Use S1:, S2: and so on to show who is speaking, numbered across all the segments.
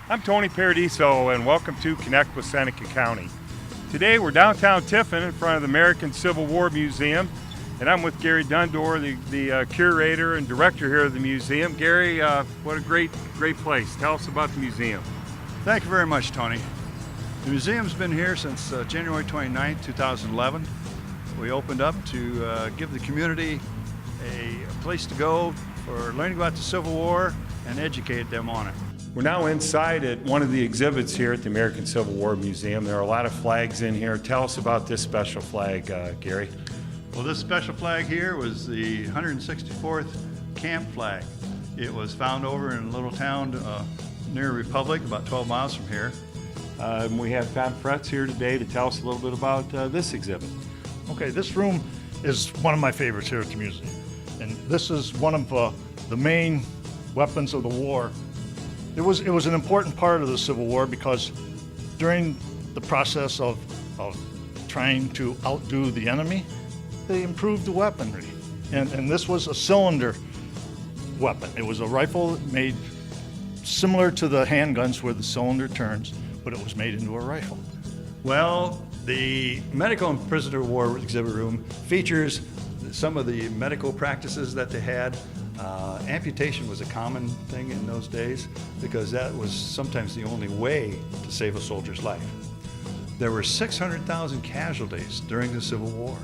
S1: I'm Tony Paradiso, and welcome to Connect with Senca County. Today we're downtown Tiffin in front of the American Civil War Museum, and I'm with Gary Dundor, the curator and director here of the museum. Gary, what a great place. Tell us about the museum.
S2: Thank you very much, Tony. The museum's been here since January 29, 2011. We opened up to give the community a place to go for learning about the Civil War and educate them on it.
S1: We're now inside at one of the exhibits here at the American Civil War Museum. There are a lot of flags in here. Tell us about this special flag, Gary.
S2: Well, this special flag here was the 164th camp flag. It was found over in a little town near Republic, about 12 miles from here.
S1: We have Tom Fretz here today to tell us a little bit about this exhibit.
S3: Okay, this room is one of my favorites here at the museum. And this is one of the main weapons of the war. It was an important part of the Civil War because during the process of trying to outdo the enemy, they improved the weaponry. And this was a cylinder weapon. It was a rifle made similar to the handguns where the cylinder turns, but it was made into a rifle.
S2: Well, the Medical and Prisoner of War exhibit room features some of the medical practices that they had. Amputation was a common thing in those days because that was sometimes the only way to save a soldier's life. There were 600,000 casualties during the Civil War.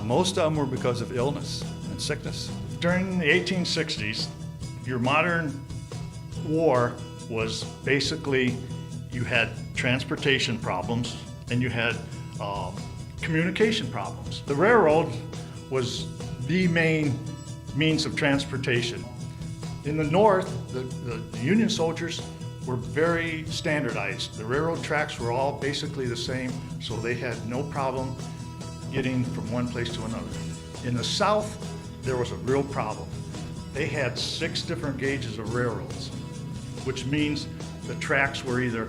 S2: Most of them were because of illness and sickness.
S3: During the 1860s, your modern war was basically you had transportation problems and you had communication problems. The railroad was the main means of transportation. In the North, the Union soldiers were very standardized. The railroad tracks were all basically the same, so they had no problem getting from one place to another. In the South, there was a real problem. They had 6 different gauges of railroads, which means the tracks were either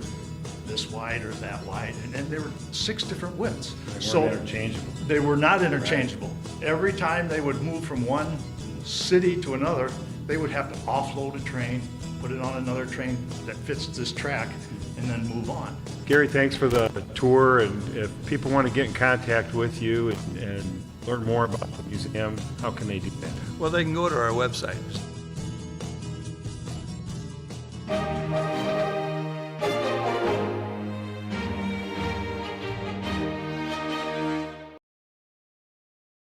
S3: this wide or that wide, and there were 6 different widths.
S1: They weren't interchangeable.
S3: They were not interchangeable. Every time they would move from one city to another, they would have to offload a train, put it on another train that fits this track, and then move on.
S1: Gary, thanks for the tour, and if people want to get in contact with you and learn more about the museum, how can they do that?
S2: Well, they can go to our website,